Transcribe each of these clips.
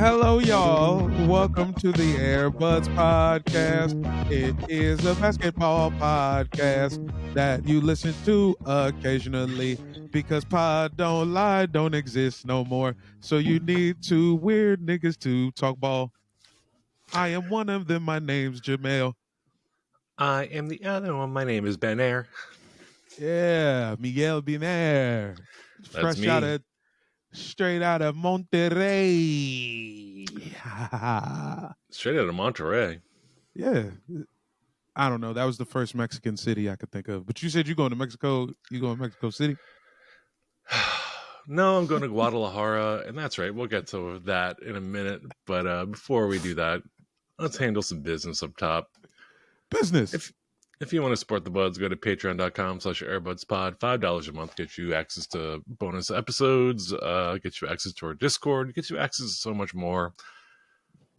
Hello, y'all. Welcome to the Airbuds Podcast. It is a basketball podcast that you listen to occasionally because pod don't lie, don't exist no more. So you need two weird niggas to talk ball. I am one of them. My name's Jamel. I am the other one. My name is Benner. Yeah, Miguel Binair. That's me. Straight out of Monterrey. Straight out of Monterey. Yeah. I don't know. That was the first Mexican city I could think of. But you said you're going to Mexico. You going to Mexico City? No, I'm going to Guadalajara, and that's right. We'll get to that in a minute. But before we do that, let's handle some business up top. Business. If you want to support the buds, go to patreon.com/airbudspod. $5 a month gets you access to bonus episodes, gets you access to our Discord, gets you access to so much more.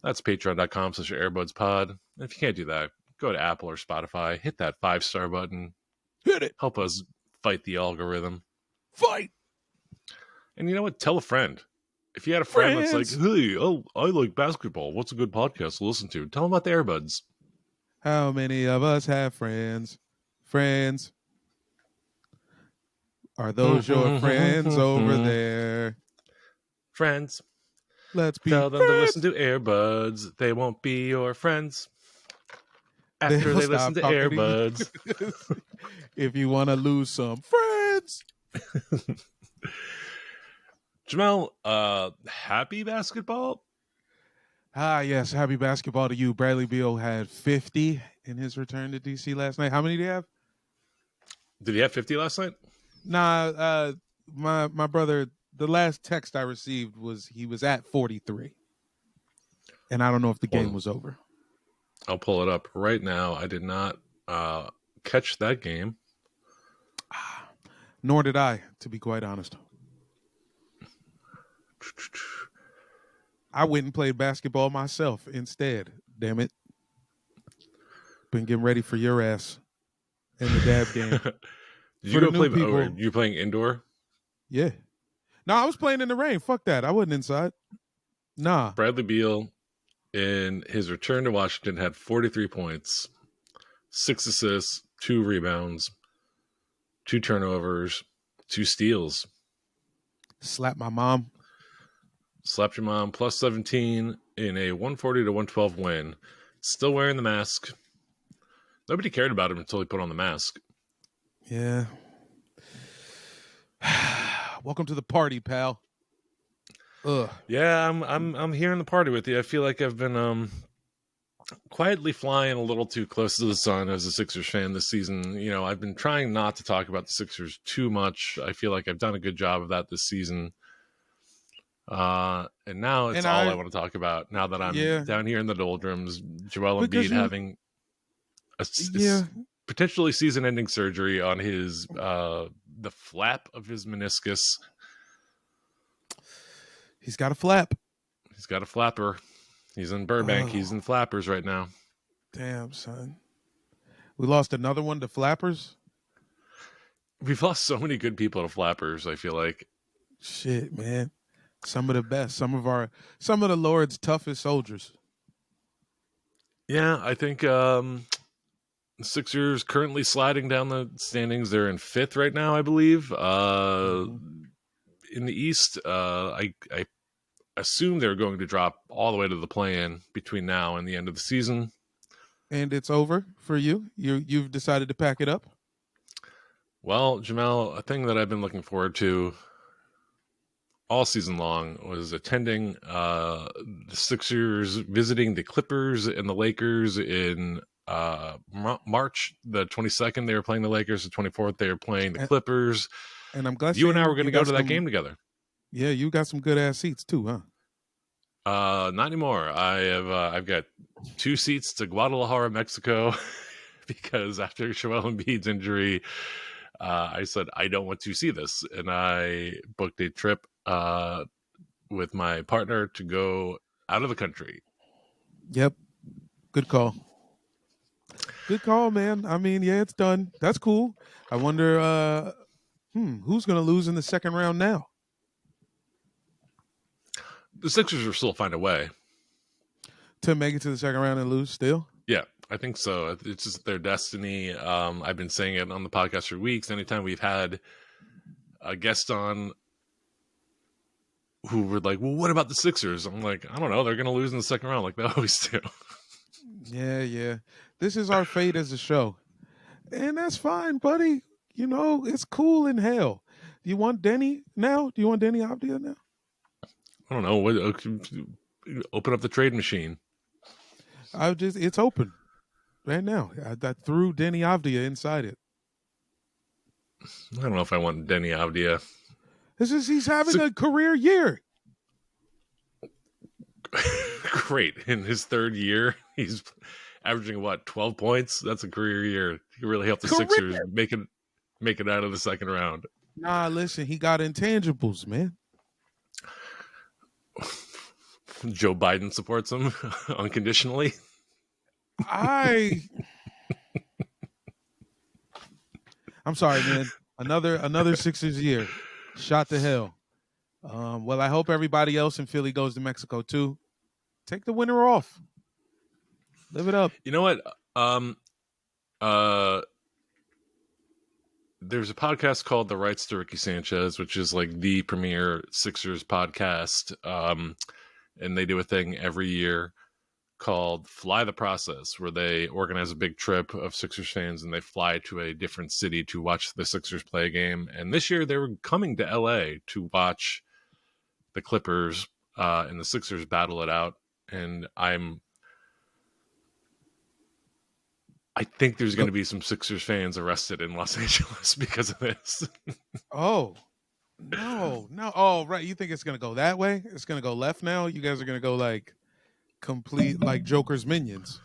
That's patreon.com/airbudspod. And if you can't do that, go to Apple or Spotify, hit that 5-star button. Hit it. Help us fight the algorithm. Fight. And you know what? Tell a friend. If you had a friend that's like, hey, I like basketball. What's a good podcast to listen to? Tell them about the Airbuds. How many of us have friends? Friends. Are those your friends over there? Friends. Let's be Tell them friends. to listen to Airbuds. They won't be your friends after they listen to Airbuds. If you want to lose some friends. Jamel, happy basketball? Yes. Happy basketball to you. Bradley Beal had 50 in his return to DC last night. How many did he have? Did he have 50 last night? Nah, my brother, the last text I received was he was at 43. And I don't know if the game was over. I'll pull it up right now. I did not catch that game. Nor did I, to be quite honest. I went and played basketball myself instead. Damn it. Been getting ready for your ass in the dab game. Did you go play? Are you playing indoor? Yeah. No, I was playing in the rain. Fuck that. I wasn't inside. Nah. Bradley Beal, in his return to Washington, had 43 points, 6 assists, 2 rebounds, 2 turnovers, 2 steals. Slap my mom. Slapped your mom, plus 17 in a 140-112 win. Still wearing the mask. Nobody cared about him until he put on the mask. Yeah. Welcome to the party, pal. Ugh. Yeah, I'm here in the party with you. I feel like I've been quietly flying a little too close to the sun as a Sixers fan this season. You know, I've been trying not to talk about the Sixers too much. I feel like I've done a good job of that this season. And now it's all I want to talk about. Now that I'm down here in the doldrums, Joel Embiid having a potentially season-ending surgery on his the flap of his meniscus. He's got a flap. He's got a flapper. He's in Burbank. He's in flappers right now. Damn, son. We lost another one to flappers. We've lost so many good people to flappers, I feel like. Shit, man. Some of the best. Some of the Lord's toughest soldiers. Yeah, I think the Sixers currently sliding down the standings. They're in 5th right now, I believe. In the East, I assume they're going to drop all the way to the play-in between now and the end of the season. And it's over for you? You've decided to pack it up? Well, Jamel, a thing that I've been looking forward to all season long was attending the Sixers visiting the Clippers and the Lakers in March the 22nd. They were playing the Lakers. The 24th, they were playing the Clippers. And I'm glad you and I were going to go to that game together. Yeah, you got some good ass seats too, huh? Not anymore. I've got 2 seats to Guadalajara, Mexico, because after Joel Embiid's injury, I said I don't want to see this, and I booked a trip with my partner to go out of the country. Yep, good call. Good call, man. I mean, yeah, it's done. That's cool. I wonder, who's going to lose in the second round now? the Sixers will still find a way to make it to the second round and lose still. Yeah, I think so. It's just their destiny. I've been saying it on the podcast for weeks. Anytime we've had a guest on who were like, well, what about the Sixers? I'm like, I don't know. They're going to lose in the second round like they always do. Yeah. This is our fate as a show. And that's fine, buddy. You know, it's cool in hell. Do you want Denny now? Do you want Denny Avdia now? I don't know. Open up the trade machine. It's open right now. I threw Denny Avdia inside it. I don't know if I want Denny Avdia. He's having a career year. Great. In his third year, he's averaging 12 points? That's a career year. He really helped the Sixers make it out of the second round. Nah, listen, he got intangibles, man. Joe Biden supports him unconditionally. I'm sorry, man. Another Sixers year. Shot to hell. Well, I hope everybody else in Philly goes to Mexico too. Take the winter off. Live it up. You know what? There's a podcast called The Rights to Ricky Sanchez, which is like the premier Sixers podcast. And they do a thing every year called Fly the Process, where they organize a big trip of Sixers fans and they fly to a different city to watch the Sixers play a game. And this year they were coming to LA to watch the Clippers and the Sixers battle it out. And I think there's going to be some Sixers fans arrested in Los Angeles because of this. Oh, no. Oh, right. You think it's going to go that way? It's going to go left now? You guys are going to go like complete like Joker's minions?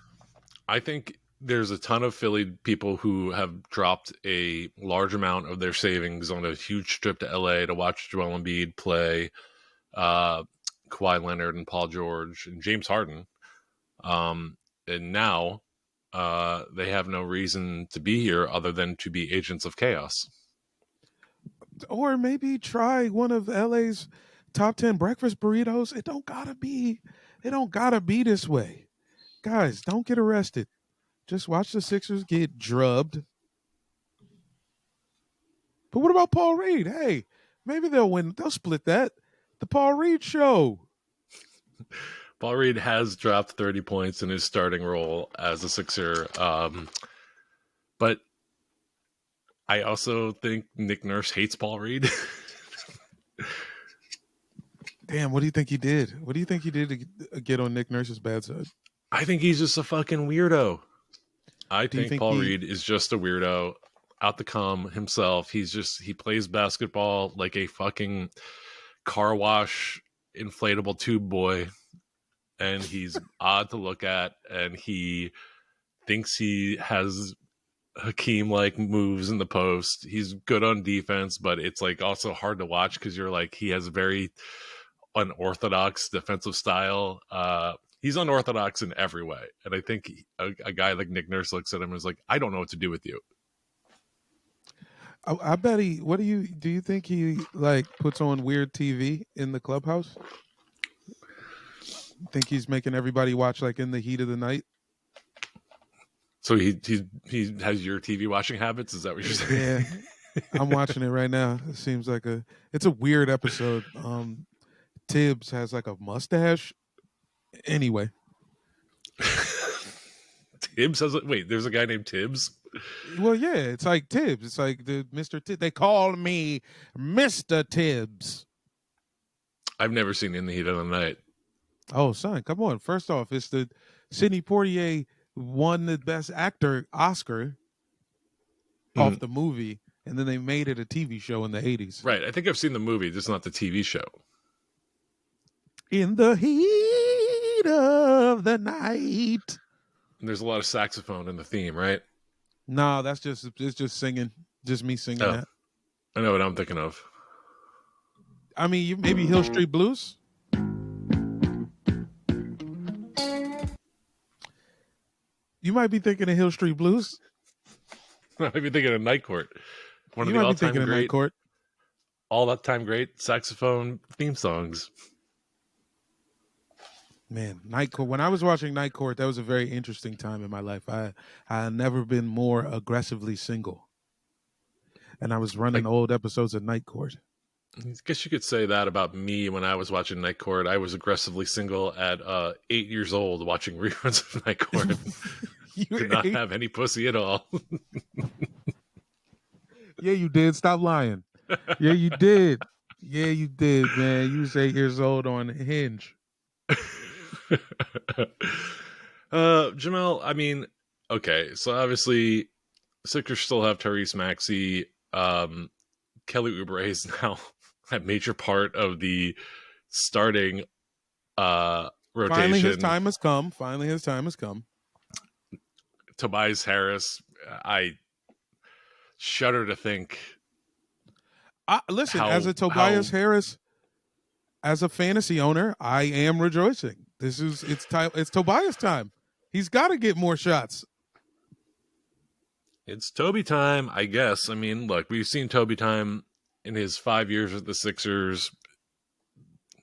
I think there's a ton of Philly people who have dropped a large amount of their savings on a huge trip to LA to watch Joel Embiid play Kawhi Leonard and Paul George and James Harden. And now they have no reason to be here other than to be agents of chaos. Or maybe try one of LA's top 10 breakfast burritos. It don't gotta be this way. Guys, don't get arrested. Just watch the Sixers get drubbed. But what about Paul Reed? Hey, maybe they'll win. They'll split that. The Paul Reed show. Paul Reed has dropped 30 points in his starting role as a Sixer. But I also think Nick Nurse hates Paul Reed. Damn, what do you think he did? What do you think he did to get on Nick Nurse's bad side? I think he's just a fucking weirdo. I think Paul Reed is just a weirdo, out to come himself. He plays basketball like a fucking car wash inflatable tube boy. And he's odd to look at, and he thinks he has Hakeem-like moves in the post. He's good on defense, but it's like also hard to watch because you're like, he has very unorthodox defensive style. He's unorthodox in every way. And I think a guy like Nick Nurse looks at him and is like, I don't know what to do with you. I bet he, do you think he like puts on weird TV in the clubhouse? Think he's making everybody watch like in the heat of the night? So he has your TV watching habits? Is that what you're saying? Yeah, I'm watching it right now. It seems like it's a weird episode. Tibbs has like a mustache. Anyway. Tibbs has there's a guy named Tibbs? Well, yeah, it's like Tibbs. It's like the Mr. Tibbs. They call me Mr. Tibbs. I've never seen In the Heat of the Night. Oh, son, come on. First off, it's the Sidney Poitier won the Best Actor Oscar off the movie, and then they made it a TV show in the 80s. Right. I think I've seen the movie, just not the TV show. In the heat of the night. And there's a lot of saxophone in the theme, right? No, it's just singing. Just me singing that. I know what I'm thinking of. I mean, maybe Hill Street Blues? You might be thinking of Hill Street Blues. I might be thinking of Night Court. One of the all-time great, Night Court. All that time great saxophone theme songs. Man, Night Court. When I was watching Night Court, that was a very interesting time in my life. I had never been more aggressively single, and I was running I old episodes of Night Court. guess you could say that about me when I was watching Night Court. I was aggressively single at 8 years old watching reruns of Night Court. You were Did not 8? have any pussy at all. Yeah, you did. Stop lying. Yeah, you did. Yeah, you did, man. You was 8 years old on Hinge. Jamel, I mean, okay, so obviously Sixers still have Tyrese Maxey. Kelly Oubre is now a major part of the starting Finally, his rotation. time has come. Finally, his time has come. Tobias Harris, I shudder to think Listen, as a Tobias how Harris, as a fantasy owner, I am rejoicing. It's Tobias time. He's got to get more shots. it's Toby time, I guess. I mean, look, we've seen Toby time in his 5 years with the Sixers.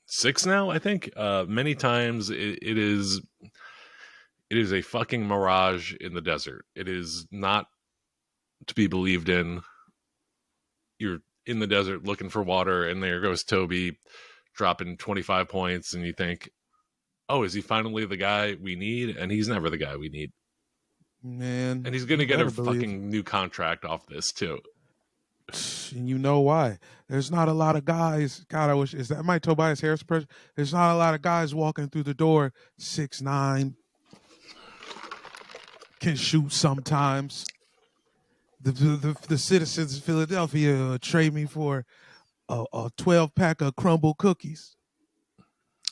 6 now, I think. Many times it is a fucking mirage in the desert. It is not to be believed in. You're in the desert looking for water, and there goes Toby dropping 25 points, and you think, oh, is he finally the guy we need? And he's never the guy we need. Man, And he's going to you get a better believe. fucking new contract off this, too. And you know why? There's not a lot of guys. God, I wish is that my Tobias Harris person. There's not a lot of guys walking through the door 6'9", can shoot sometimes. The citizens of Philadelphia trade me for a 12-pack of crumble cookies.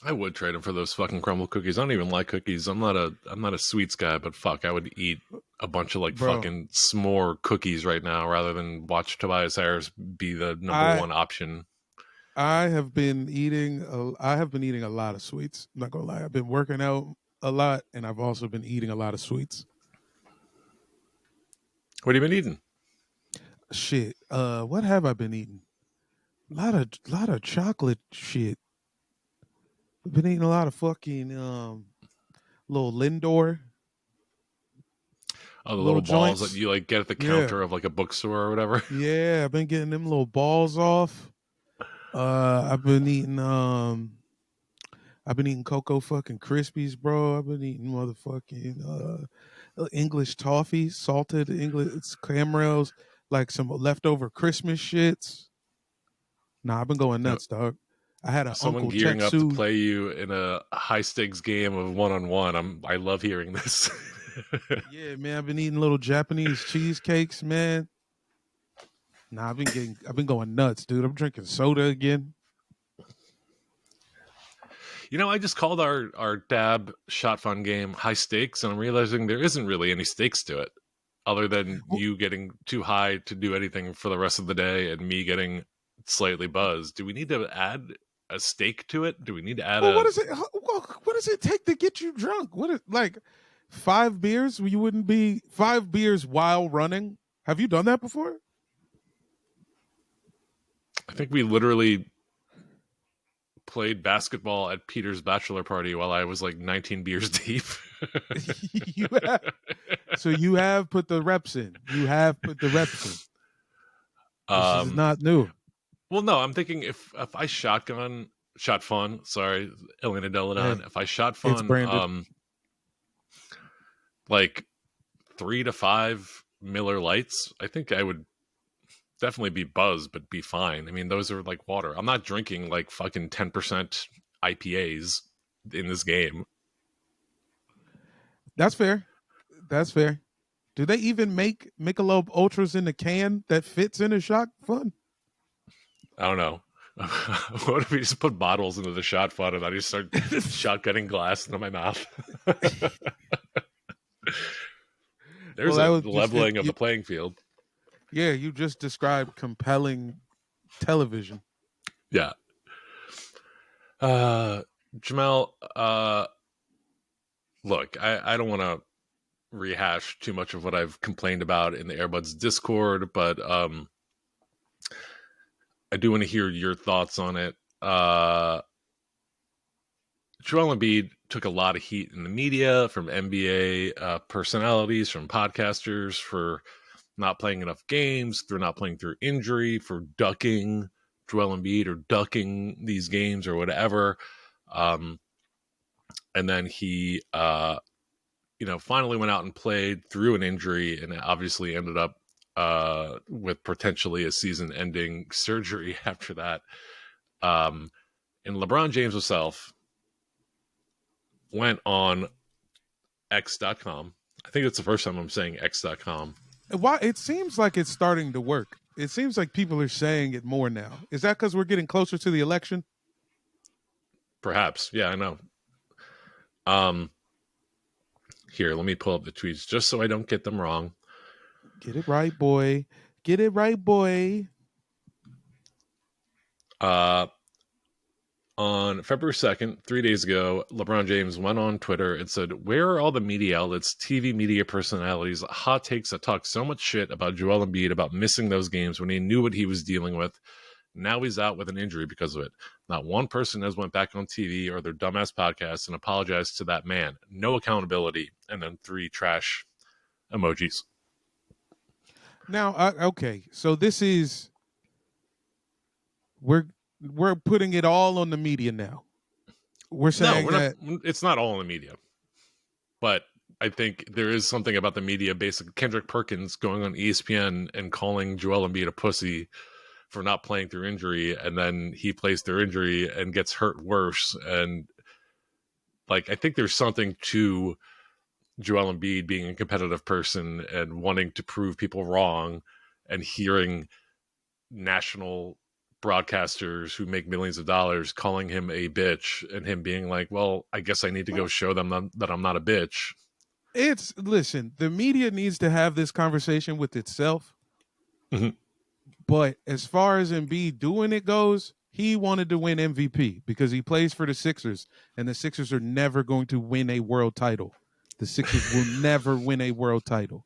I would trade him for those fucking crumble cookies. I don't even like cookies. I'm not a sweets guy, but fuck, I would eat a bunch of like fucking s'more cookies right now rather than watch Tobias Harris be the number one option. I have been eating a lot of sweets. I'm not gonna lie. I've been working out a lot, and I've also been eating a lot of sweets. What have you been eating? Shit. What have I been eating? A lot of chocolate shit. I've been eating a lot of fucking little Lindor. Oh, the little balls joints. that you like get at the counter of like a bookstore or whatever. Yeah, I've been getting them little balls off. I've been eating Cocoa fucking Krispies, bro. I've been eating motherfucking English toffees, salted English caramels, like some leftover Christmas shits. Nah, I've been going nuts, dog. I had an Someone Uncle gearing up to Tetsu. play you in a high stakes game of 1-on-1. I love hearing this. Yeah, man, I've been eating little Japanese cheesecakes, man. Nah, I've been going nuts, dude. I'm drinking soda again. You know, I just called our dab shot fun game high stakes, and I'm realizing there isn't really any stakes to it, other than you getting too high to do anything for the rest of the day and me getting slightly buzzed. Do we need to add a stake to it? Do we need to add What does it take to get you drunk? What is like 5 beers? You wouldn't be 5 beers while running. Have you done that before? I think we literally played basketball at Peter's bachelor party while I was like 19 beers deep. So you have put the reps in. You have put the reps in. This is not new. Well, no, I'm thinking if I shot fun, sorry, Elena Deladon, Hey, if I shot it's fun, branded. like 3 to 5 Miller Lights, I think I would definitely be buzzed, but be fine. I mean, those are like water. I'm not drinking like fucking 10% IPAs in this game. That's fair. That's fair. Do they even make Michelob Ultras in the can that fits in a shot fun? I don't know. What if we just put bottles into the shot fun and I just start shotgunning glass into my mouth? There's a leveling of the playing field. Yeah, you just described compelling television. Yeah. Jamel, look, I don't want to rehash too much of what I've complained about in the Airbuds Discord, but I do want to hear your thoughts on it. Joel Embiid took a lot of heat in the media from NBA personalities, from podcasters for not playing enough games, for not playing through injury, for ducking Joel Embiid or ducking these games or whatever. And then he, finally went out and played through an injury and obviously ended up with potentially a season-ending surgery after that. And LeBron James himself went on X.com. I think it's the first time I'm saying X.com. Why it seems like it's starting to work. It seems like people are saying it more now. Is that because we're getting closer to the election? Perhaps. Yeah, I know. Here, let me pull up the tweets just so I don't get them wrong. Get it right, boy. Get it right, boy. On February 2nd, 3 days ago, LeBron James went on Twitter and said, "Where are all the media outlets, TV media personalities, hot takes that talk so much shit about Joel Embiid about missing those games when he knew what he was dealing with? Now he's out with an injury because of it. Not one person has went back on TV or their dumbass podcasts and apologized to that man. No accountability." And then 3 trash emojis. Now, okay, so this is we're putting it all on the media now. We're saying that it's not all in the media, but I think there is something about the media. Basically, Kendrick Perkins going on ESPN and calling Joel Embiid a pussy for not playing through injury, and then he plays through injury and gets hurt worse. And I think there's something to Joel Embiid being a competitive person and wanting to prove people wrong, and hearing national broadcasters who make millions of dollars calling him a bitch, and him being like, well, I guess I need to go show them that I'm not a bitch. Listen, the media needs to have this conversation with itself. Mm-hmm. But as far as Embiid doing it goes, he wanted to win MVP because he plays for the Sixers, and the Sixers are never going to win a world title. The Sixers will never win a world title.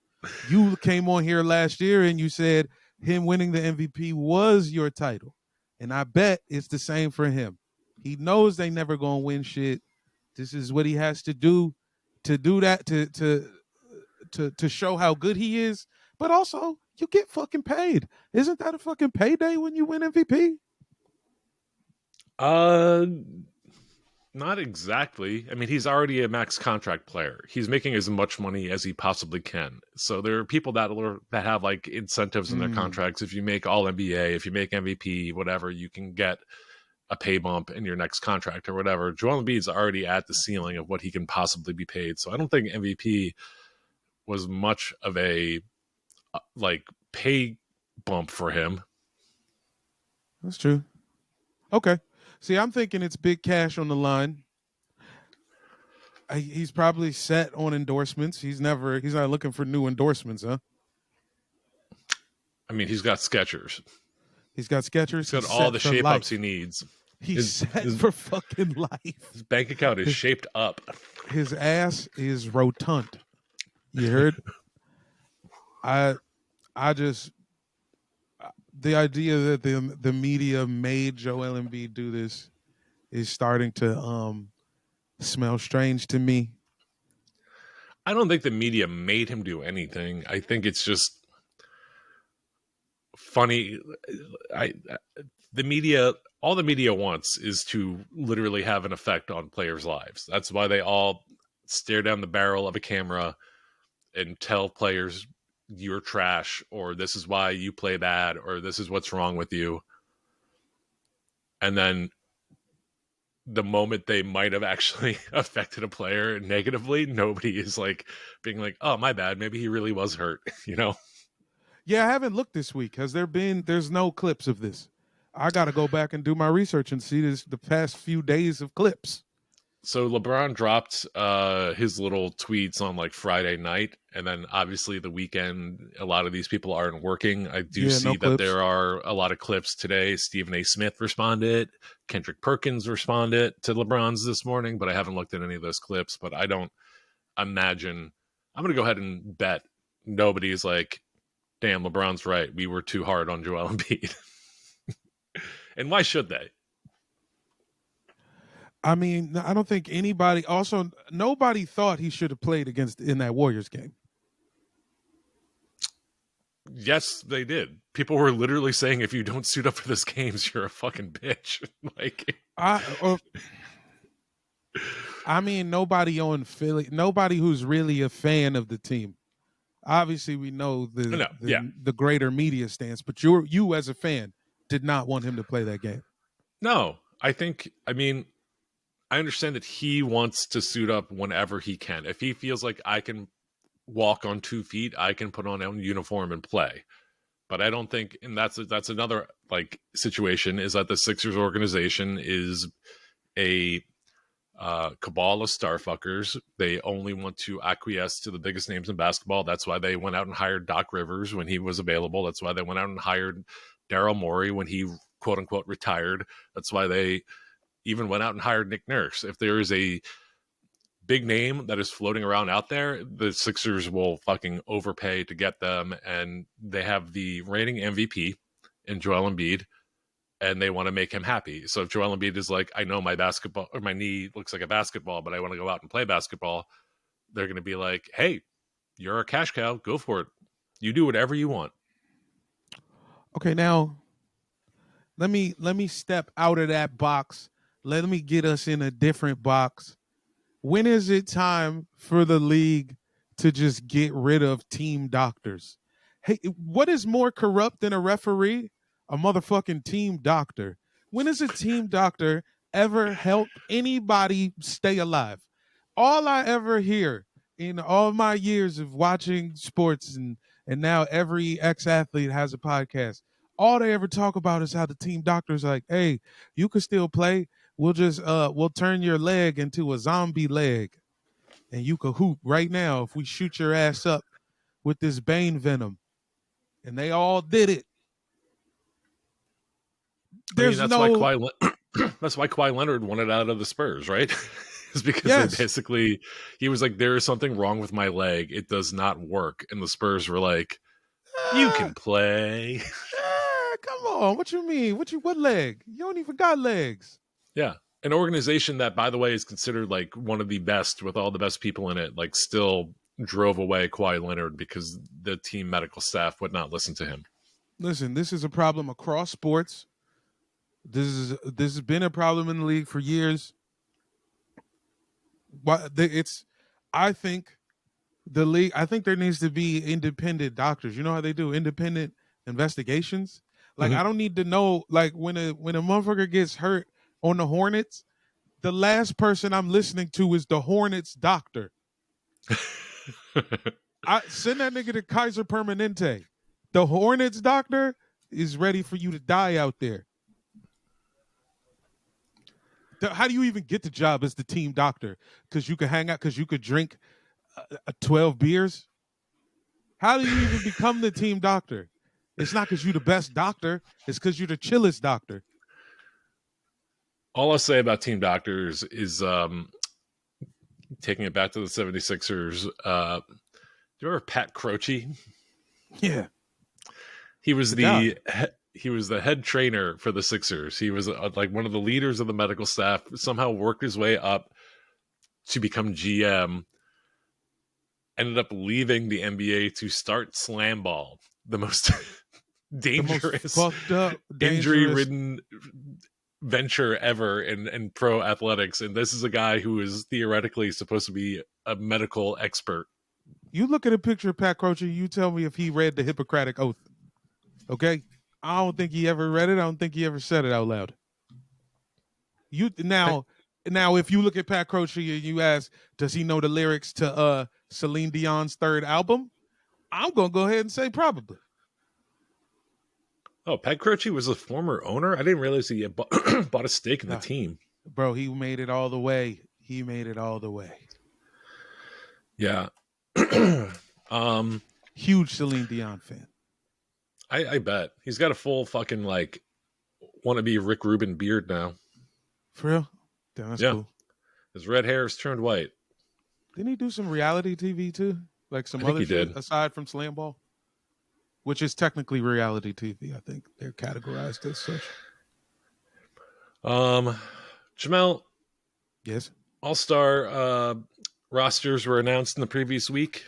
You came on here last year and you said him winning the MVP was your title. And I bet it's the same for him. He knows they never going to win shit. This is what he has to do that, to show how good he is. But also, you get fucking paid. Isn't that a fucking payday when you win MVP? Not exactly. I mean, he's already a max contract player. He's making as much money as he possibly can. So there are people that have incentives in their contracts. If you make All NBA, if you make MVP, whatever, you can get a pay bump in your next contract or whatever. Joel Embiid's already at the ceiling of what he can possibly be paid. So I don't think MVP was much of a pay bump for him. That's true. Okay. See, I'm thinking it's big cash on the line. He's probably set on endorsements. He's not looking for new endorsements, huh? I mean, he's got Skechers. He's got Skechers. He's got all the shape ups he needs. He's set for fucking life. His bank account is shaped up. His ass is rotund. You heard? The idea that the media made Joel Embiid do this is starting to smell strange to me. I don't think the media made him do anything. I think it's just funny. All the media wants is to literally have an effect on players' lives. That's why they all stare down the barrel of a camera and tell players you're trash, or this is why you play bad, or this is what's wrong with you. And then the moment they might have actually affected a player negatively, nobody is being like, oh, my bad, maybe he really was hurt, Yeah, I haven't looked this week. There's no clips of this. I got to go back and do my research and see the past few days of clips. So LeBron dropped his little tweets on Friday night, and then obviously the weekend, a lot of these people aren't working. I do see that there are a lot of clips today. Stephen A. Smith responded. Kendrick Perkins responded to LeBron's this morning, but I haven't looked at any of those clips. But I don't imagine. I'm going to go ahead and bet nobody's like, damn, LeBron's right. We were too hard on Joel Embiid. And why should they? I mean, I don't think anybody. Also, nobody thought he should have played in that Warriors game. Yes, they did. People were literally saying, if you don't suit up for this games, you're a fucking bitch. I mean, nobody on Philly, nobody who's really a fan of the team. Obviously, we know the greater media stance, but you as a fan did not want him to play that game. No, I understand that he wants to suit up whenever he can. If he feels like I can walk on 2 feet, I can put on a uniform and play. But I don't think, and that's another like situation, is that the Sixers organization is a cabal of starfuckers. They only want to acquiesce to the biggest names in basketball. That's why they went out and hired Doc Rivers when he was available. That's why they went out and hired Daryl Morey when he quote unquote retired. That's why they even went out and hired Nick Nurse. If there is a big name that is floating around out there, the Sixers will fucking overpay to get them, and they have the reigning MVP in Joel Embiid, and they want to make him happy. So if Joel Embiid is like, I know my basketball or my knee looks like a basketball, but I want to go out and play basketball, they're going to be like, hey, you're a cash cow, go for it. You do whatever you want. Okay, now let me step out of that box. Let me get us in a different box. When is it time for the league to just get rid of team doctors? Hey, what is more corrupt than a referee? A motherfucking team doctor. When has a team doctor ever helped anybody stay alive? All I ever hear in all my years of watching sports and now every ex-athlete has a podcast, all they ever talk about is how the team doctor's like, hey, you can still play. We'll turn your leg into a zombie leg and you can hoop right now if we shoot your ass up with this Bane venom. And they all did it. That's why Kawhi Leonard wanted out of the Spurs, right? It's because they basically, he was like, there is something wrong with my leg. It does not work. And the Spurs were like, you can play. Come on. What you mean? What leg? You don't even got legs. Yeah. An organization that, by the way, is considered like one of the best with all the best people in it, like still drove away Kawhi Leonard because the team medical staff would not listen to him. Listen, this is a problem across sports. This has been a problem in the league for years. I think the league. I think there needs to be independent doctors. You know how they do independent investigations. Like I don't need to know. Like when a motherfucker gets hurt on the Hornets, the last person I'm listening to is the Hornets doctor. I send that nigga to Kaiser Permanente. The Hornets doctor is ready for you to die out there. How do you even get the job as the team doctor? Because you could hang out, because you could drink 12 beers? How do you even become the team doctor? It's not because you're the best doctor. It's because you're the chillest doctor. All I'll say about team doctors is taking it back to the 76ers. Do you remember Pat Croce? Yeah. He was the head trainer for the Sixers. He was like one of the leaders of the medical staff, somehow worked his way up to become GM, ended up leaving the NBA to start slam ball, the most dangerous, fucked up, injury-ridden venture ever in pro athletics. And this is a guy who is theoretically supposed to be a medical expert. You look at a picture of Pat Croce, you tell me if he read the Hippocratic Oath. Okay? I don't think he ever read it. I don't think he ever said it out loud. Now, if you look at Pat Croce and you ask, does he know the lyrics to Celine Dion's third album? I'm going to go ahead and say probably. Oh, Pat Croce was a former owner? I didn't realize he bought a stake in the team. Bro, he made it all the way. Yeah. Huge Celine Dion fan. I bet. He's got a full fucking, like, wannabe Rick Rubin beard now. For real? Damn, that's cool. His red hair has turned white. Didn't he do some reality TV, too? Like some other shit aside from Slam Ball? Which is technically reality TV. I think they're categorized as such. Jamel, Yes. All-Star rosters were announced in the previous week.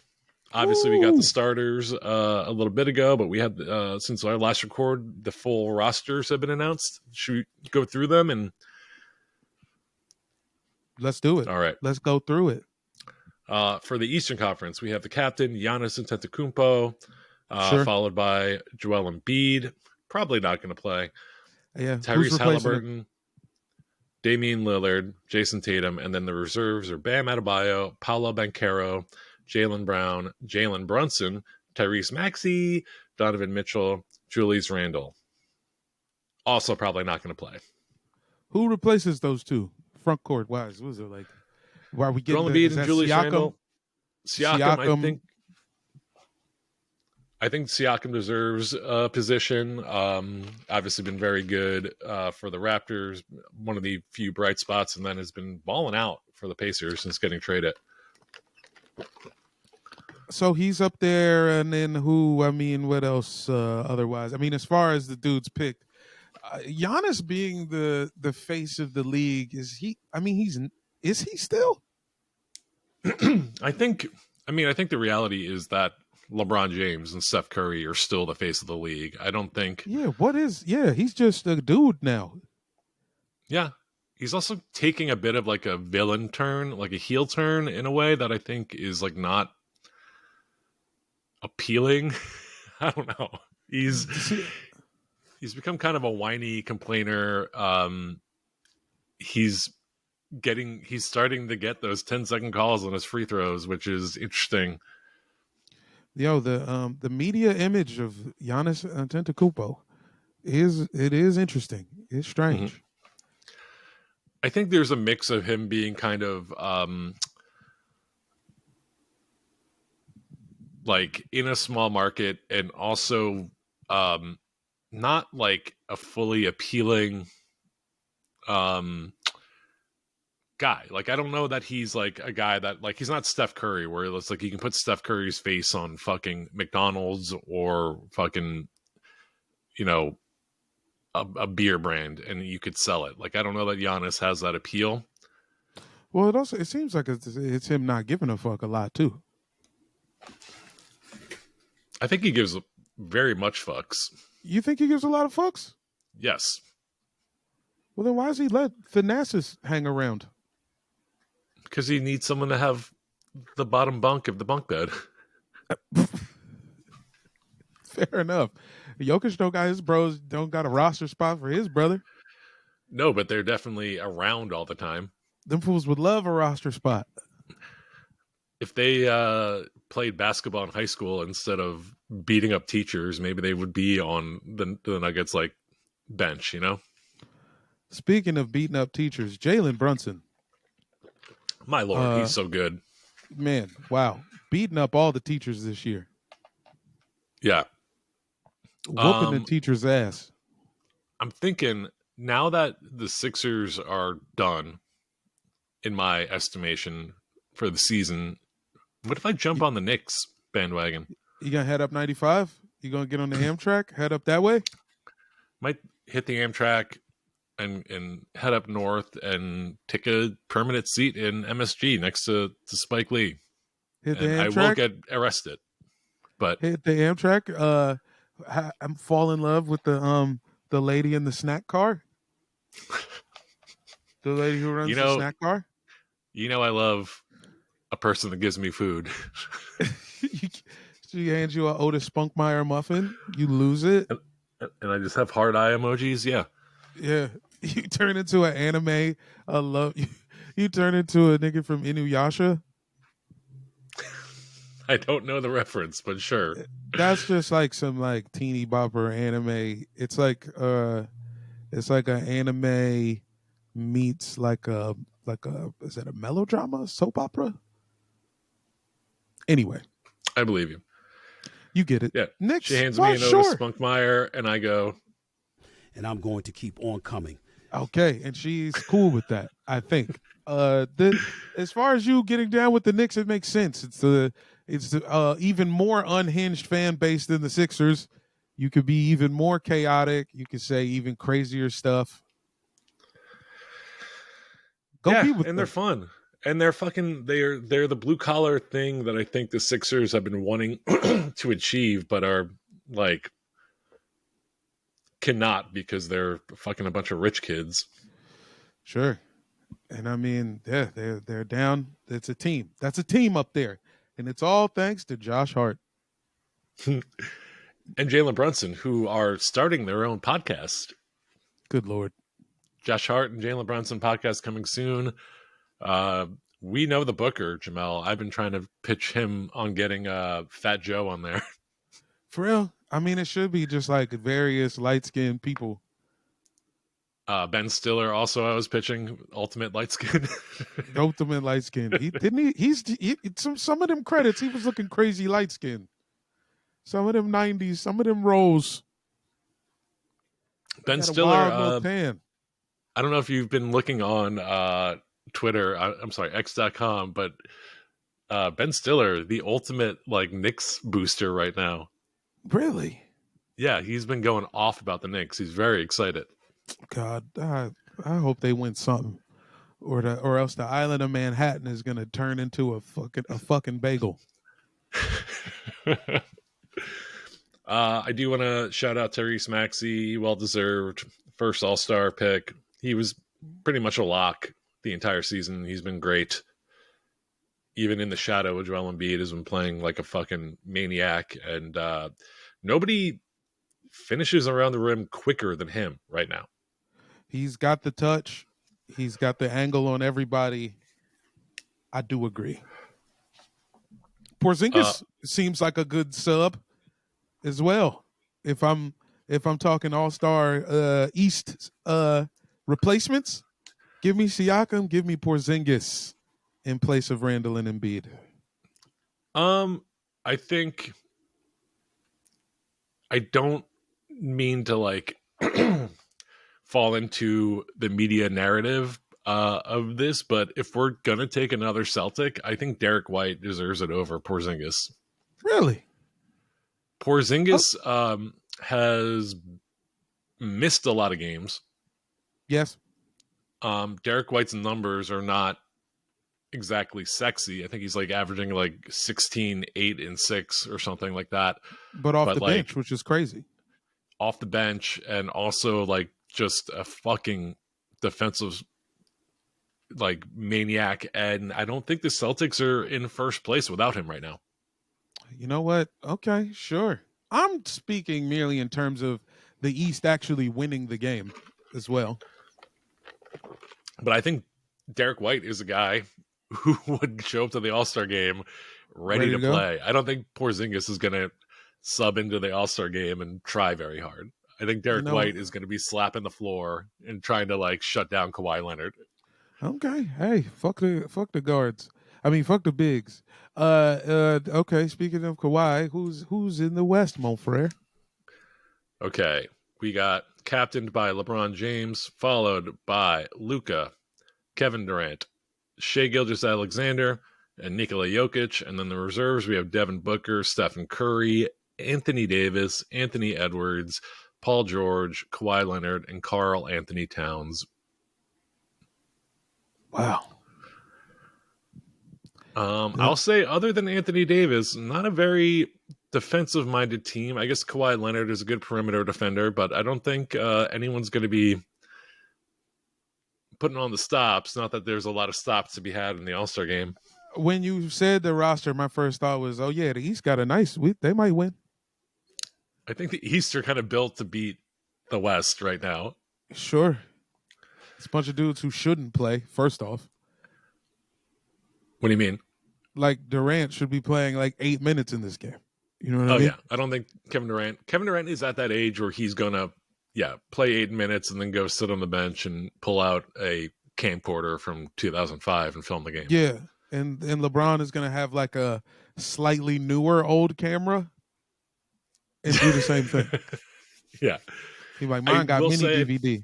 Obviously, we got Woo! the starters a little bit ago, but we had, since our last record, the full rosters have been announced. Should we go through them? And Let's do it. all right. Let's go through it. For the Eastern Conference, we have the captain, Giannis Antetokounmpo, Sure. followed by Joel Embiid. Probably not going to play. Yeah. Who's Tyrese replacing him? Halliburton, Damian Lillard, Jason Tatum, and then the reserves are Bam Adebayo, Paolo Banchero, Jaylen Brown, Jalen Brunson, Tyrese Maxey, Donovan Mitchell, Julius Randle. Also probably not going to play. Who replaces those two? Front court wise. What was it like? Why are we getting Joel the, Embiid is and that Julius Siakam? Randle. Siakam, I think Siakam deserves a position. Obviously been very good for the Raptors. One of the few bright spots, and then has been balling out for the Pacers since getting traded. So he's up there, and then who? I mean, what else? Otherwise, I mean, as far as the dudes picked, Giannis being the face of the league, is he? I mean, is he still? I think the reality is that LeBron James and Steph Curry are still the face of the league. I don't think. Yeah. Yeah, he's just a dude now. Yeah. He's also taking a bit of like a villain turn, like a heel turn in a way that I think is like not appealing. I don't know. He's become kind of a whiny complainer. He's starting to get those 10-second calls on his free throws, which is interesting. Yo, the media image of Giannis Antetokounmpo is interesting. It's strange. Mm-hmm. I think there's a mix of him being kind of like in a small market and also not like a fully appealing guy. Like I don't know that he's like a guy that like he's not Steph Curry where it's like you can put Steph Curry's face on fucking McDonald's or fucking a beer brand and you could sell it. Like I don't know that Giannis has that appeal. Well, it seems like it's him not giving a fuck a lot too. I think he gives very much fucks. You think he gives a lot of fucks? Yes. Well, then why does he let Thanasis hang around? Because he needs someone to have the bottom bunk of the bunk bed. Fair enough. Jokic don't got a roster spot for his brother. No, but they're definitely around all the time. Them fools would love a roster spot. If they played basketball in high school instead of beating up teachers, maybe they would be on the Nuggets like bench, you know? Speaking of beating up teachers, Jalen Brunson. My Lord, he's so good. Man, wow. Beating up all the teachers this year. Yeah. Whooping the teacher's ass. I'm thinking now that the Sixers are done, in my estimation, for the season, what if I jump on the Knicks bandwagon? You gonna head up 95? You gonna get on the Amtrak? Head up that way? Might hit the Amtrak and head up north and take a permanent seat in MSG next to Spike Lee. Hit the and Amtrak? I will get arrested. But hit the Amtrak. I'm fall in love with the lady in the snack car. The lady who runs the snack car. You know I love a person that gives me food. She hands you an Otis Spunkmeyer muffin. You lose it. And I just have heart eye emojis. Yeah. Yeah. You turn into an anime. I love you. You turn into a nigga from Inuyasha. I don't know the reference, but sure. That's just like some like teeny bopper anime. It's like an anime meets like a is that a melodrama, soap opera? Anyway. I believe you. You get it. Yeah. Knicks, she hands me an Otis Spunkmeyer and I go. And I'm going to keep on coming. Okay. And she's cool with that, I think. As far as you getting down with the Knicks, it makes sense. It's the even more unhinged fan base than the Sixers. You could be even more chaotic. You could say even crazier stuff. Go Yeah, be with and them. they're fun. And they're the blue collar thing that I think the Sixers have been wanting to achieve, but are like cannot because they're fucking a bunch of rich kids. Sure. And I mean, they're down. It's a team. That's a team up there. And it's all thanks to Josh Hart. And Jalen Brunson, who are starting their own podcast. Good Lord. Josh Hart and Jalen Brunson podcast coming soon. We know the booker, Jamel. I've been trying to pitch him on getting Fat Joe on there. For real? I mean, it should be just like various light-skinned people. Ben Stiller also I was pitching Ultimate Light Skin. Ultimate light-skinned. Some of them credits, he was looking crazy light-skinned. Some of them 90s, some of them roles. Ben Got a Stiller, wild little tan. I don't know if you've been looking on Twitter, I'm sorry, X.com, but Ben Stiller, the ultimate like Knicks booster right now. Really? Yeah, he's been going off about the Knicks. He's very excited. God, I hope they win something, or else the island of Manhattan is gonna turn into a fucking bagel. I do want to shout out Tyrese Maxey, well deserved first All Star pick. He was pretty much a lock the entire season. He's been great. Even in the shadow, Joel Embiid has been playing like a fucking maniac, and nobody finishes around the rim quicker than him right now. He's got the touch. He's got the angle on everybody. I do agree. Porzingis seems like a good sub as well. If I'm talking All-Star East replacements, give me Siakam, give me Porzingis in place of Randall and Embiid. I think I don't mean to like fall into the media narrative of this, but if we're gonna take another Celtic, I think Derek White deserves it over Porzingis. Really? Porzingis has missed a lot of games. Yes. Derek White's numbers are not exactly sexy. I think he's like averaging like 16, 8, and 6 or something like that. But off the like, bench, which is crazy. Off the bench, and also like just a fucking defensive like maniac. And I don't think the Celtics are in first place without him right now. You know what? Okay, sure. I'm speaking merely in terms of the East actually winning the game as well. But I think Derek White is a guy who would show up to the All-Star game ready to play. I don't think Porzingis is going to sub into the All-Star game and try very hard. I think Derek White is going to be slapping the floor and trying to like shut down Kawhi Leonard. Okay. Hey, fuck the guards. I mean, fuck the bigs. Okay, speaking of Kawhi, who's in the West, mon frere? Okay. We got captained by LeBron James, followed by Luka, Kevin Durant, Shai Gilgeous-Alexander, and Nikola Jokic. And then the reserves, we have Devin Booker, Stephen Curry, Anthony Davis, Anthony Edwards, Paul George, Kawhi Leonard, and Karl Anthony Towns. Wow. I'll say other than Anthony Davis, not a very defensive-minded team. I guess Kawhi Leonard is a good perimeter defender, but I don't think anyone's going to be putting on the stops. Not that there's a lot of stops to be had in the All-Star game. When you said the roster, my first thought was, oh, yeah, the East got a nice – they might win. I think the East are kind of built to beat the West right now. Sure. It's a bunch of dudes who shouldn't play, first off. What do you mean? Like Durant should be playing like 8 minutes in this game. You know what I mean? Yeah. I don't think Kevin Durant is at that age where he's going to, play 8 minutes and then go sit on the bench and pull out a camcorder from 2005 and film the game. Yeah. And LeBron is going to have like a slightly newer old camera and do the same thing. Yeah. He's like, mine got mini DVD.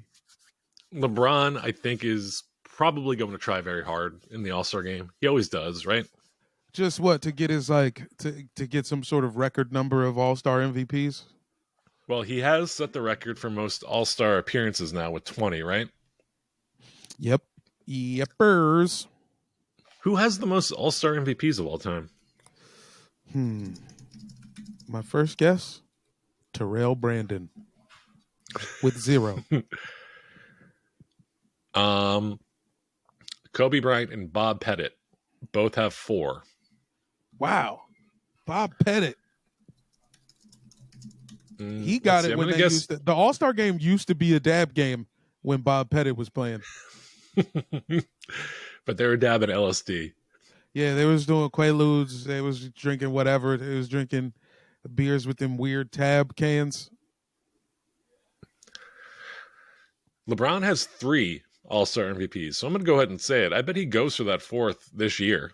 LeBron, I think, is probably going to try very hard in the All-Star game. He always does, right? Just what, to get his to get some sort of record number of All-Star MVPs? Well, he has set the record for most All-Star appearances now with 20, right? Yep. Yepers. Who has the most All-Star MVPs of all time? My first guess, Terrell Brandon with 0. Kobe Bryant and Bob Pettit both have 4. Wow. Bob Pettit. He got it when they used to. The All-Star game used to be a dab game when Bob Pettit was playing. But they were dabbing LSD. Yeah, they was doing Quaaludes. They was drinking whatever. They was drinking beers with them weird tab cans. LeBron has 3 All-Star MVPs, so I'm going to go ahead and say it. I bet he goes for that 4th this year.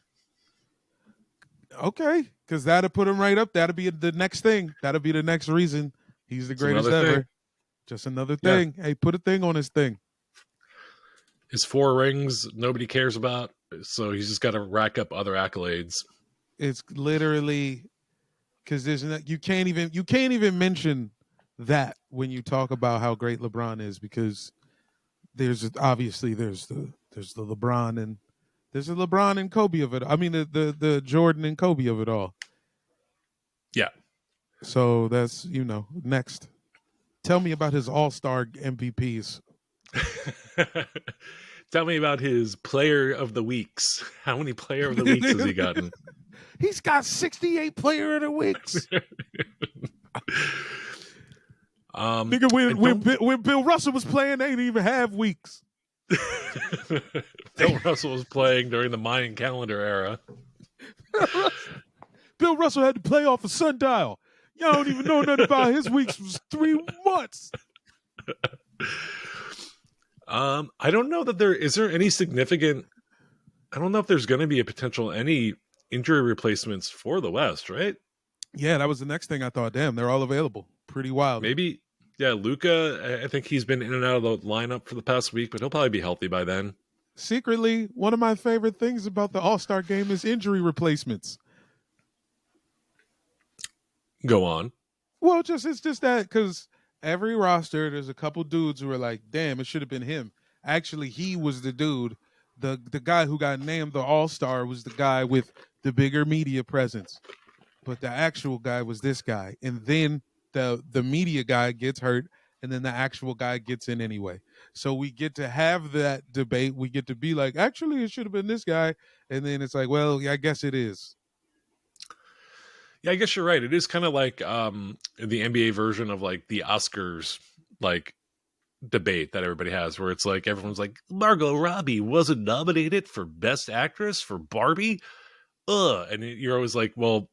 Okay, because that'll put him right up. That'll be the next thing. That'll be the next reason he's the greatest ever. Thing. Just another thing. Yeah. Hey, put a thing on his thing. His 4 rings nobody cares about, so he's just got to rack up other accolades. It's literally because you can't even mention that when you talk about how great LeBron is, because there's obviously there's the LeBron and there's a LeBron and Kobe of it. I mean the Jordan and Kobe of it all. Yeah. So that's next. Tell me about his All-Star MVPs. Tell me about his Player of the Weeks. How many Player of the Weeks has he gotten? He's got 68 Player of the Weeks. Nigga, when Bill Russell was playing, they didn't even have weeks. Bill Russell was playing during the Mayan calendar era. Bill Russell had to play off a sundial. Y'all don't even know nothing about his weeks. It was 3 months. I don't know that is there any significant. I don't know if there's going to be a potential any injury replacements for the West, right? Yeah, that was the next thing I thought. Damn, they're all available. Pretty wild. Maybe, yeah. Luka, I think he's been in and out of the lineup for the past week, but he'll probably be healthy by then. Secretly, one of my favorite things about the All-Star game is injury replacements. Go on. Well, it's just that because every roster, there's a couple dudes who are like, damn, it should have been him. Actually, he was the dude. The guy who got named the All-Star was the guy with the bigger media presence. But the actual guy was this guy. And then the media guy gets hurt, and then the actual guy gets in anyway. So we get to have that debate. We get to be like, actually, it should have been this guy. And then it's like, well, yeah, I guess it is. Yeah, I guess you're right. It is kind of like the NBA version of like the Oscars like debate that everybody has, where it's like everyone's like, Margot Robbie wasn't nominated for Best Actress for Barbie. And you're always like, well,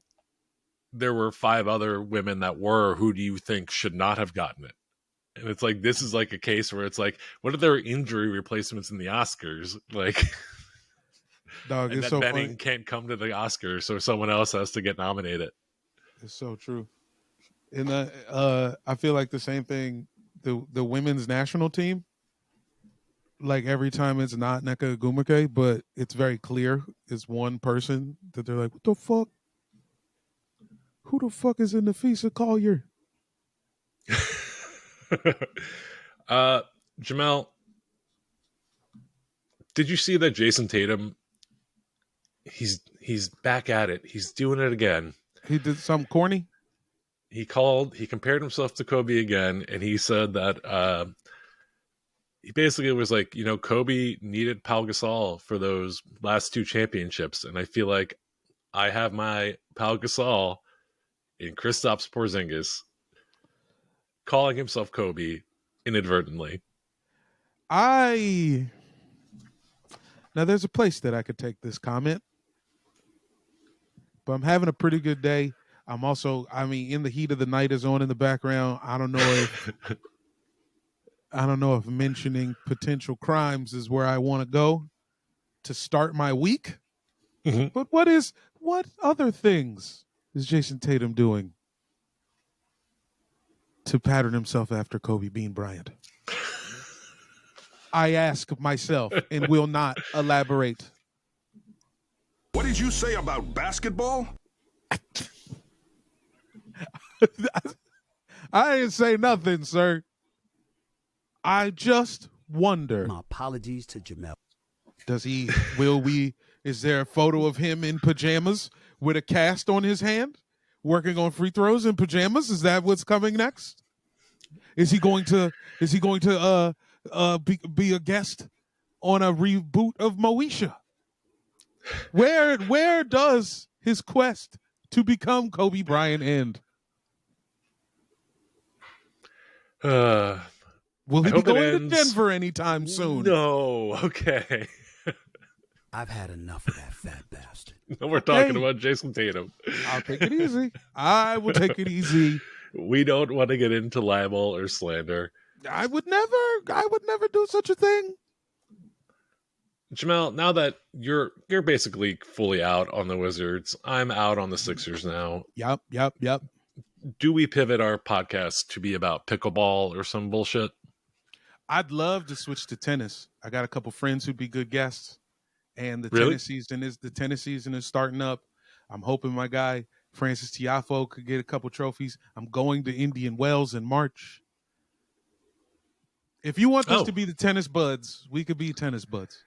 there were 5 other women that were. Who do you think should not have gotten it? And it's like, this is like a case where it's like, what are their injury replacements in the Oscars? Like, dog, and it's that so Benning funny. can't come to the Oscars, so someone else has to get nominated. It's so true. And I feel like the same thing. The women's national team, like every time it's not Nneka Ogwumike, but it's very clear it's one person that they're like, what the fuck? Who the fuck is in the Nafisa Collier? Jamel, did you see that Jason Tatum? He's back at it. He's doing it again. He did something corny. He compared himself to Kobe again, and he said that he basically was like, Kobe needed Pau Gasol for those last 2 championships, and I feel like I have my Pau Gasol in Kristaps Porzingis, calling himself Kobe inadvertently. Now there's a place that I could take this comment, but I'm having a pretty good day. I'm also, in the heat of the night is on in the background. I don't know if mentioning potential crimes is where I want to go to start my week. Mm-hmm. But what other things is Jason Tatum doing to pattern himself after Kobe Bean Bryant? I ask myself and will not elaborate. What did you say about basketball? I didn't say nothing, sir. I just wonder. My apologies to Jamel. Is there a photo of him in pajamas with a cast on his hand, working on free throws in pajamas? Is that what's coming next? Is he going to be a guest on a reboot of Moesha? Where does his quest to become Kobe Bryant end? Will he be going to Denver anytime soon? No. Okay. I've had enough of that fat bastard. No, we're talking about Jason Tatum. I'll take it easy. I will take it easy. We don't want to get into libel or slander. I would never do such a thing. Jamel, now that you're basically fully out on the Wizards, I'm out on the Sixers now. Yep. Do we pivot our podcast to be about pickleball or some bullshit? I'd love to switch to tennis. I got a couple friends who'd be good guests, and the tennis season is starting up. I'm hoping my guy Francis Tiafoe could get a couple trophies. I'm going to Indian Wells in March. If you want this to be the tennis buds, we could be tennis buds.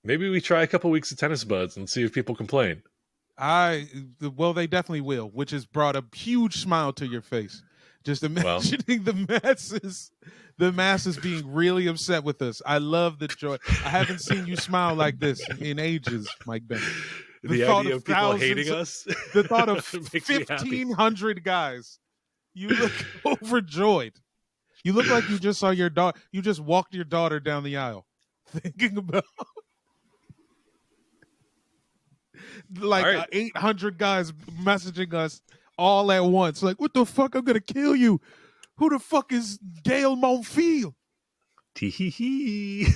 Maybe we try a couple weeks of tennis buds and see if people complain. Well, they definitely will, which has brought a huge smile to your face. Just imagining the masses being really upset with us. I love the joy. I haven't seen you smile like this in ages, Mike Benner. The idea of people hating us? The thought of 1,500 guys. You look overjoyed. You look like you just saw your daughter. You just walked your daughter down the aisle, thinking about 800 guys messaging us all at once. Like, what the fuck? I'm gonna kill you. Who the fuck is Gail Monfils? Tee-hee-hee.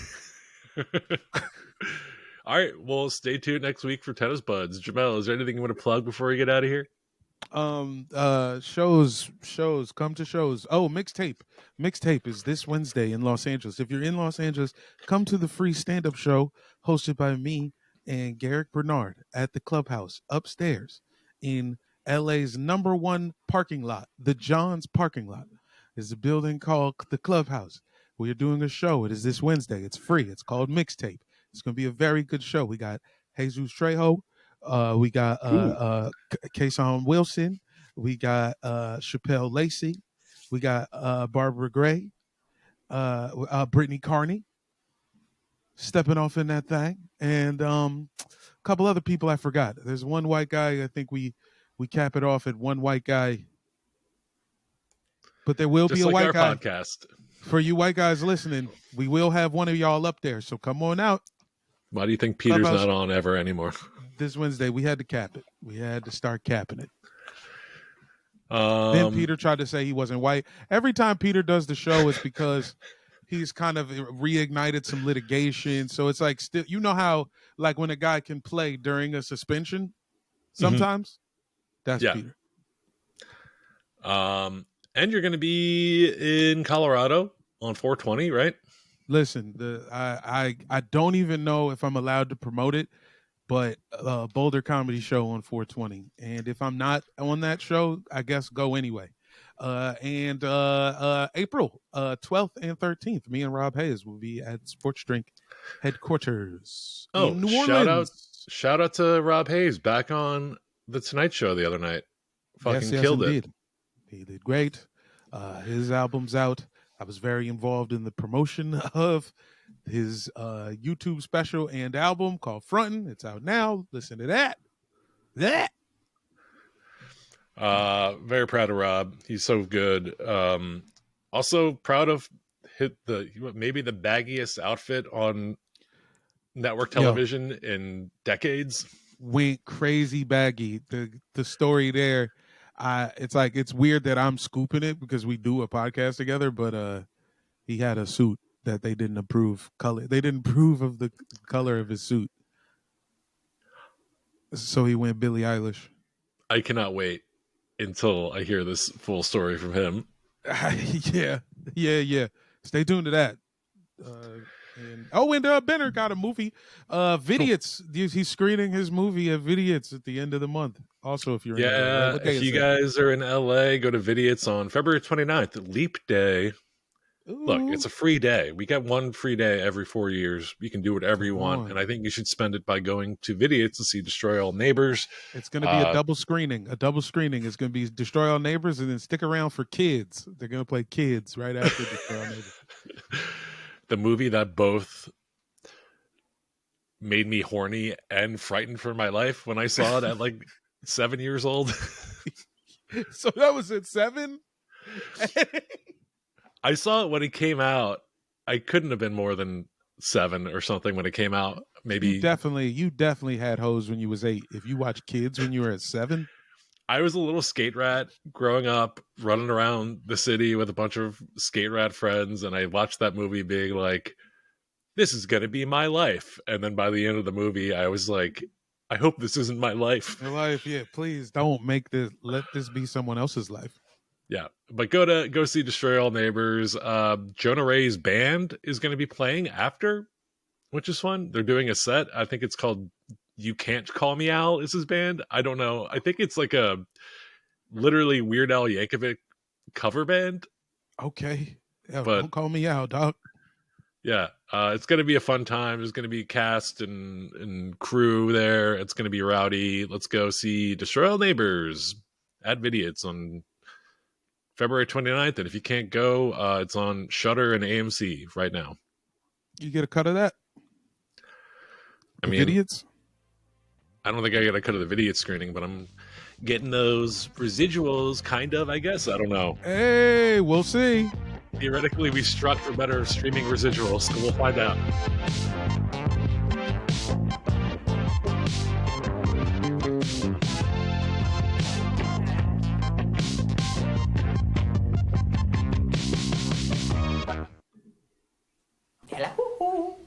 All right. Well, stay tuned next week for Tennis Buds. Jamel, is there anything you want to plug before we get out of here? Shows, come to shows. Oh, mixtape is this Wednesday in Los Angeles. If you're in Los Angeles, come to the free stand-up show hosted by me and Garrick Bernard at the Clubhouse upstairs in LA's #1 parking lot. The John's parking lot is a building called the Clubhouse. We are doing a show. It is this Wednesday. It's free. It's called Mixtape. It's going to be a very good show. We got Jesus Trejo. We got Kason Wilson. We got Chappelle Lacey. We got Barbara Gray. Brittany Carney stepping off in that thing. And a couple other people I forgot. There's one white guy. I think we cap it off at one white guy. But there will be a white guy. Podcast. For you white guys listening, we will have one of y'all up there. So come on out. Why do you think Peter's not on ever anymore? This Wednesday, we had to cap it. We had to start capping it. Then Peter tried to say he wasn't white. Every time Peter does the show, it's because he's kind of reignited some litigation. So it's like, still, you know how, like, when a guy can play during a suspension sometimes? That's Peter. And you're going to be in Colorado on 420, right? Listen, I don't even know if I'm allowed to promote it, but Boulder Comedy Show on 420. And if I'm not on that show, I guess go anyway. And April 12th and 13th, me and Rob Hayes will be at Sports Drink headquarters in New Orleans. Shout out to Rob Hayes back on The Tonight Show the other night. Fucking killed it. He did great. His album's out. I was very involved in the promotion of his YouTube special and album called Frontin'. It's out now. Listen to that. Very proud of Rob. He's so good. Also proud of maybe the baggiest outfit on network television in decades. Went crazy baggy. The story there. It's weird that I'm scooping it because we do a podcast together, but he had a suit that they didn't approve color. They didn't approve of the color of his suit. So he went Billie Eilish. I cannot wait until I hear this full story from him. Yeah. Stay tuned to that. And Benner got a movie. Vidiots. He's screening his movie at Vidiots at the end of the month. Also, if you're in LA, if you guys are in LA, go to Vidiots on February 29th, Leap Day. Look, it's a free day. We get one free day every 4 years. You can do whatever you want, on. and I think you should spend it by going to Vidiots to see Destroy All Neighbors. It's going to be a double screening. A double screening is going to be Destroy All Neighbors, and then stick around for Kids. They're going to play Kids right after Destroy All Neighbors. The movie that both made me horny and frightened for my life when I saw it at like 7 years old. So that was at 7? I saw it when it came out. I couldn't have been more than 7 or something when it came out. Maybe you definitely had hoes when you was 8. If you watched Kids when you were at 7, I was a little skate rat growing up, running around the city with a bunch of skate rat friends, and I watched that movie being like, this is going to be my life. And then by the end of the movie, I was like, I hope this isn't my life. Your life, yeah, please don't let this be someone else's life. Yeah, but go see Destroy All Neighbors. Jonah Ray's band is going to be playing after, which is fun. They're doing a set. I think it's called You Can't Call Me Al is his band. I don't know. I think it's like a literally Weird Al Yankovic cover band. Okay. Yeah, But don't call me out, dog. yeah, it's going to be a fun time. There's going to be cast and crew there. It's going to be rowdy. Let's go see Destroy All Neighbors at Vidiots on February 29th. And if you can't go, it's on Shudder and AMC right now. You get a cut of that? I mean, Idiots? I don't think I got a cut of the Vidiot screening, but I'm getting those residuals, kind of, I guess. I don't know. Hey, we'll see. Theoretically, we struck for better streaming residuals, so we'll find out. Hello.